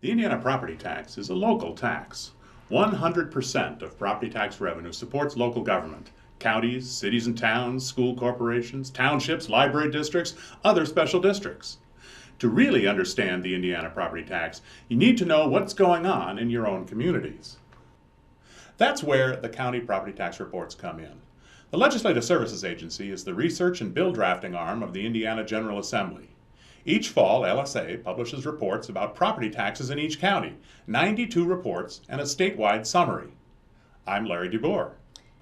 The Indiana property tax is a local tax. 100% of property tax revenue supports local government. Counties, cities and towns, school corporations, townships, library districts, other special districts. To really understand the Indiana property tax, you need to know what's going on in your own communities. That's where the county property tax reports come in. The Legislative Services Agency is the research and bill drafting arm of the Indiana General Assembly. Each fall, LSA publishes reports about property taxes in each county, 92 reports, and a statewide summary. I'm Larry DeBoer.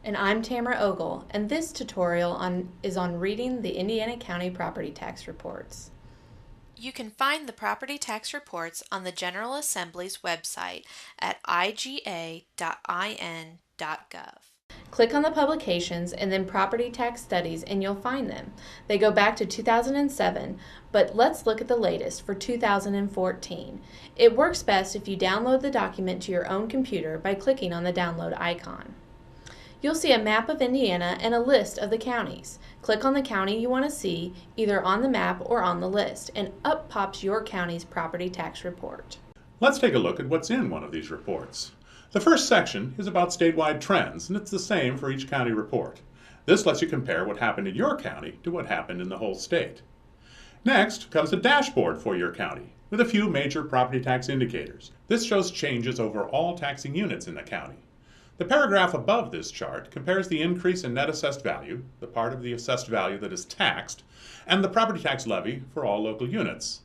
And I'm Tamara Ogle, and this tutorial is on reading the Indiana County Property Tax Reports. You can find the property tax reports on the General Assembly's website at iga.in.gov. Click on the publications and then Property Tax Studies and you'll find them. They go back to 2007, but let's look at the latest for 2014. It works best if you download the document to your own computer by clicking on the download icon. You'll see a map of Indiana and a list of the counties. Click on the county you want to see, either on the map or on the list, and up pops your county's property tax report. Let's take a look at what's in one of these reports. The first section is about statewide trends, and it's the same for each county report. This lets you compare what happened in your county to what happened in the whole state. Next comes a dashboard for your county with a few major property tax indicators. This shows changes over all taxing units in the county. The paragraph above this chart compares the increase in net assessed value, the part of the assessed value that is taxed, and the property tax levy for all local units.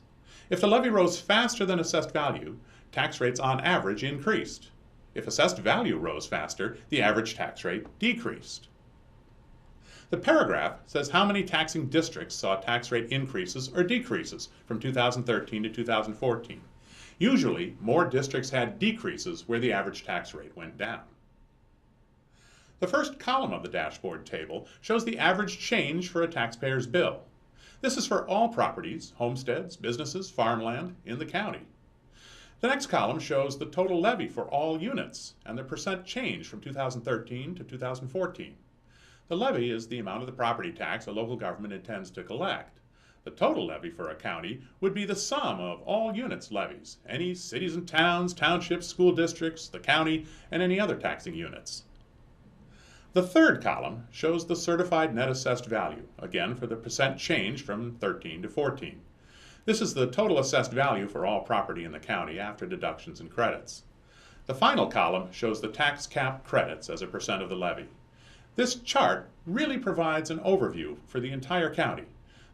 If the levy rose faster than assessed value, tax rates on average increased. If assessed value rose faster, the average tax rate decreased. The paragraph says how many taxing districts saw tax rate increases or decreases from 2013 to 2014. Usually, more districts had decreases where the average tax rate went down. The first column of the dashboard table shows the average change for a taxpayer's bill. This is for all properties, homesteads, businesses, farmland in the county. The next column shows the total levy for all units and the percent change from 2013 to 2014. The levy is the amount of the property tax a local government intends to collect. The total levy for a county would be the sum of all units' levies, any cities and towns, townships, school districts, the county, and any other taxing units. The third column shows the certified net assessed value, again for the percent change from 13 to 14. This is the total assessed value for all property in the county after deductions and credits. The final column shows the tax cap credits as a percent of the levy. This chart really provides an overview for the entire county.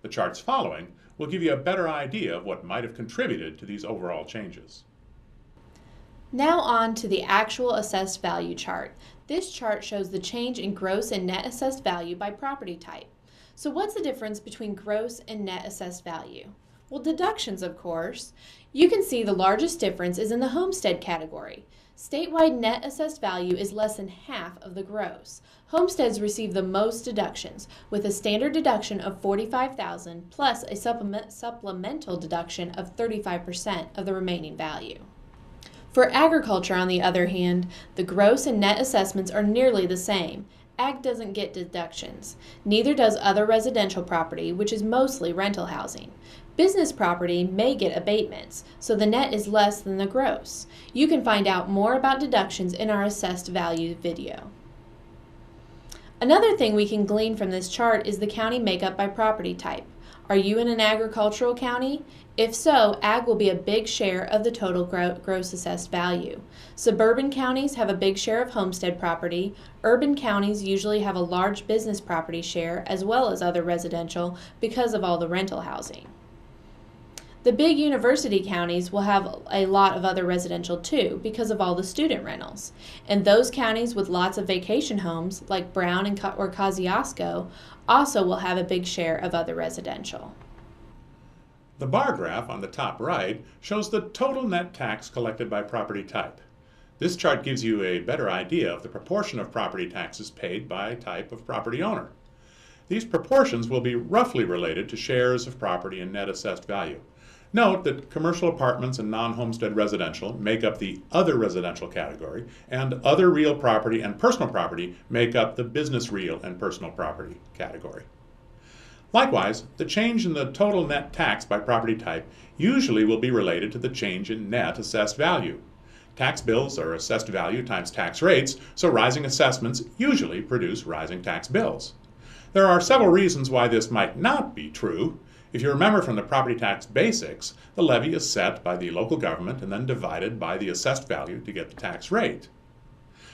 The charts following will give you a better idea of what might have contributed to these overall changes. Now on to the actual assessed value chart. This chart shows the change in gross and net assessed value by property type. So what's the difference between gross and net assessed value? Well, deductions, of course. You can see the largest difference is in the homestead category. Statewide net assessed value is less than half of the gross. Homesteads receive the most deductions, with a standard deduction of $45,000 plus a supplemental deduction of 35% of the remaining value. For agriculture, on the other hand, the gross and net assessments are nearly the same. Ag doesn't get deductions. Neither does other residential property, which is mostly rental housing. Business property may get abatements, so the net is less than the gross. You can find out more about deductions in our assessed value video. Another thing we can glean from this chart is the county makeup by property type. Are you in an agricultural county? If so, ag will be a big share of the total gross assessed value. Suburban counties have a big share of homestead property. Urban counties usually have a large business property share as well as other residential because of all the rental housing. The big university counties will have a lot of other residential too because of all the student rentals. And those counties with lots of vacation homes like Brown or Kosciuszko also will have a big share of other residential. The bar graph on the top right shows the total net tax collected by property type. This chart gives you a better idea of the proportion of property taxes paid by type of property owner. These proportions will be roughly related to shares of property and net assessed value. Note that commercial apartments and non-homestead residential make up the other residential category, and other real property and personal property make up the business real and personal property category. Likewise, the change in the total net tax by property type usually will be related to the change in net assessed value. Tax bills are assessed value times tax rates, so rising assessments usually produce rising tax bills. There are several reasons why this might not be true. If you remember from the property tax basics, the levy is set by the local government and then divided by the assessed value to get the tax rate.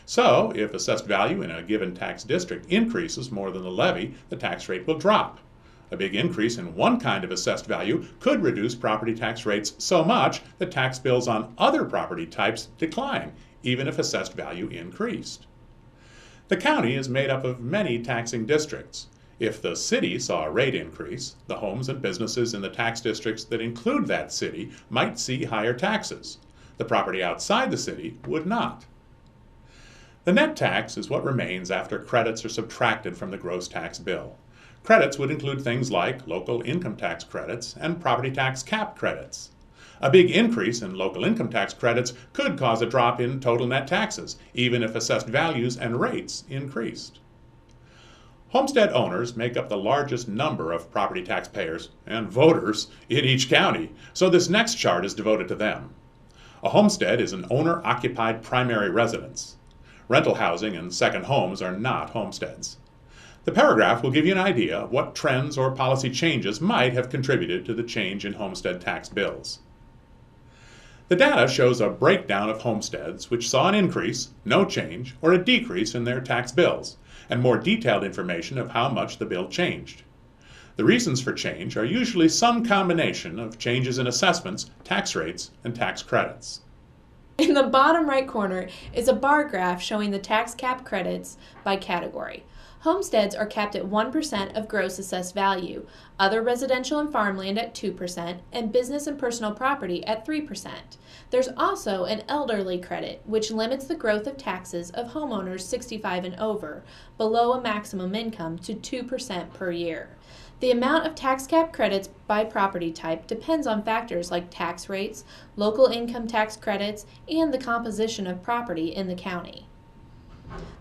So, if assessed value in a given tax district increases more than the levy, the tax rate will drop. A big increase in one kind of assessed value could reduce property tax rates so much that tax bills on other property types decline, even if assessed value increased. The county is made up of many taxing districts. If the city saw a rate increase, the homes and businesses in the tax districts that include that city might see higher taxes. The property outside the city would not. The net tax is what remains after credits are subtracted from the gross tax bill. Credits would include things like local income tax credits and property tax cap credits. A big increase in local income tax credits could cause a drop in total net taxes, even if assessed values and rates increased. Homestead owners make up the largest number of property tax payers and voters in each county, so this next chart is devoted to them. A homestead is an owner-occupied primary residence. Rental housing and second homes are not homesteads. The paragraph will give you an idea of what trends or policy changes might have contributed to the change in homestead tax bills. The data shows a breakdown of homesteads which saw an increase, no change, or a decrease in their tax bills, and more detailed information of how much the bill changed. The reasons for change are usually some combination of changes in assessments, tax rates, and tax credits. In the bottom right corner is a bar graph showing the tax cap credits by category. Homesteads are capped at 1% of gross assessed value, other residential and farmland at 2%, and business and personal property at 3%. There's also an elderly credit, which limits the growth of taxes of homeowners 65 and over, below a maximum income, to 2% per year. The amount of tax cap credits by property type depends on factors like tax rates, local income tax credits, and the composition of property in the county.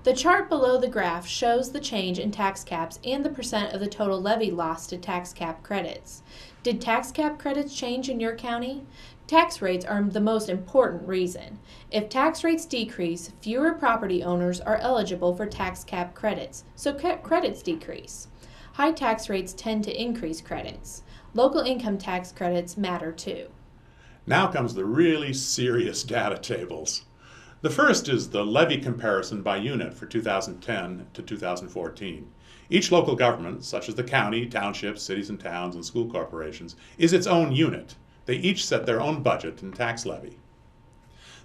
The chart below the graph shows the change in tax caps and the percent of the total levy lost to tax cap credits. Did tax cap credits change in your county? Tax rates are the most important reason. If tax rates decrease, fewer property owners are eligible for tax cap credits, so credits decrease. High tax rates tend to increase credits. Local income tax credits matter too. Now comes the really serious data tables. The first is the levy comparison by unit for 2010 to 2014. Each local government, such as the county, townships, cities and towns, and school corporations, is its own unit. They each set their own budget and tax levy.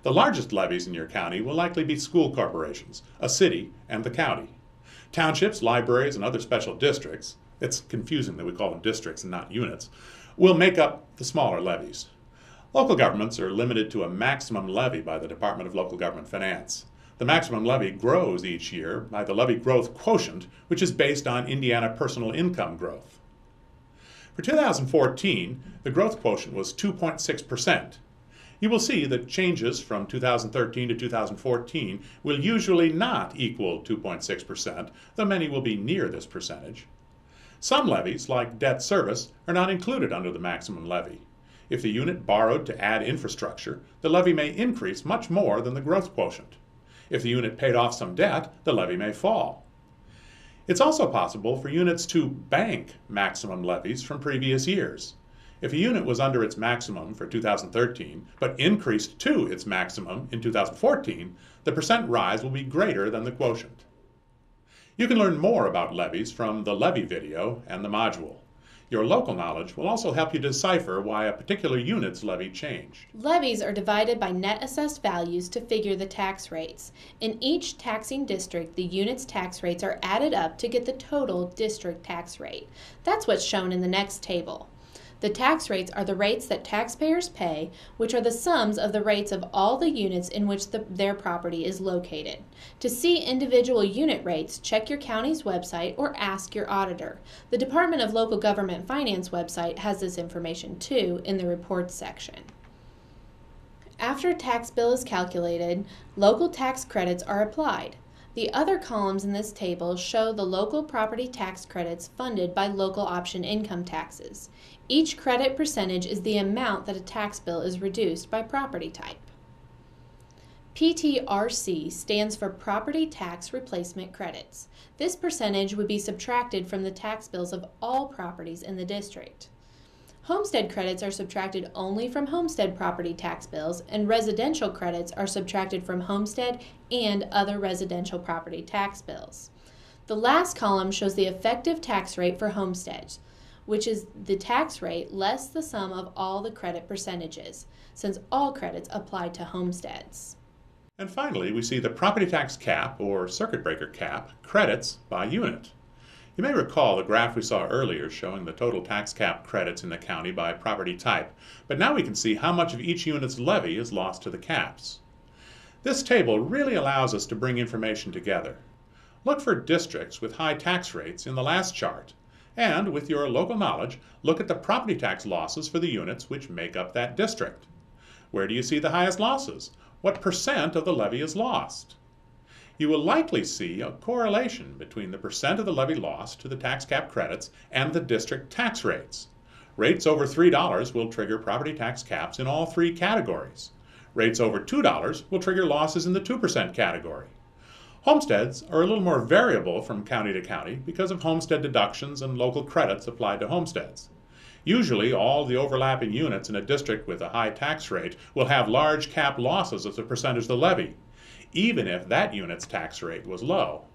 The largest levies in your county will likely be school corporations, a city, and the county. Townships, libraries, and other special districts, it's confusing that we call them districts and not units, will make up the smaller levies. Local governments are limited to a maximum levy by the Department of Local Government Finance. The maximum levy grows each year by the levy growth quotient, which is based on Indiana personal income growth. For 2014, the growth quotient was 2.6%. You will see that changes from 2013 to 2014 will usually not equal 2.6%, though many will be near this percentage. Some levies, like debt service, are not included under the maximum levy. If the unit borrowed to add infrastructure, the levy may increase much more than the growth quotient. If the unit paid off some debt, the levy may fall. It's also possible for units to bank maximum levies from previous years. If a unit was under its maximum for 2013, but increased to its maximum in 2014, the percent rise will be greater than the quotient. You can learn more about levies from the Levy video and the module. Your local knowledge will also help you decipher why a particular unit's levy changed. Levies are divided by net assessed values to figure the tax rates. In each taxing district, the unit's tax rates are added up to get the total district tax rate. That's what's shown in the next table. The tax rates are the rates that taxpayers pay, which are the sums of the rates of all the units in which their property is located. To see individual unit rates, check your county's website or ask your auditor. The Department of Local Government Finance website has this information too in the reports section. After a tax bill is calculated, local tax credits are applied. The other columns in this table show the local property tax credits funded by local option income taxes. Each credit percentage is the amount that a tax bill is reduced by property type. PTRC stands for Property Tax Replacement Credits. This percentage would be subtracted from the tax bills of all properties in the district. Homestead credits are subtracted only from homestead property tax bills, and residential credits are subtracted from homestead and other residential property tax bills. The last column shows the effective tax rate for homesteads, which is the tax rate less the sum of all the credit percentages, since all credits apply to homesteads. And finally, we see the property tax cap, or circuit breaker cap, credits by unit. You may recall the graph we saw earlier showing the total tax cap credits in the county by property type, but now we can see how much of each unit's levy is lost to the caps. This table really allows us to bring information together. Look for districts with high tax rates in the last chart, and with your local knowledge, look at the property tax losses for the units which make up that district. Where do you see the highest losses? What percent of the levy is lost? You will likely see a correlation between the percent of the levy lost to the tax cap credits and the district tax rates. Rates over $3 will trigger property tax caps in all three categories. Rates over $2 will trigger losses in the 2% category. Homesteads are a little more variable from county to county because of homestead deductions and local credits applied to homesteads. Usually, all the overlapping units in a district with a high tax rate will have large cap losses as a percentage of the levy, even if that unit's tax rate was low.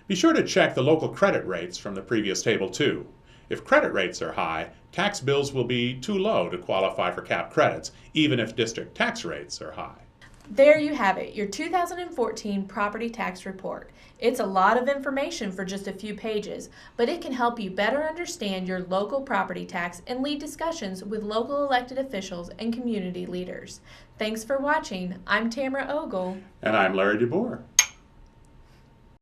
Be sure to check the local credit rates from the previous table too. If credit rates are high, tax bills will be too low to qualify for cap credits, even if district tax rates are high. There you have it, your 2014 property tax report. It's a lot of information for just a few pages, but it can help you better understand your local property tax and lead discussions with local elected officials and community leaders. Thanks for watching. I'm Tamara Ogle. And I'm Larry DeBoer.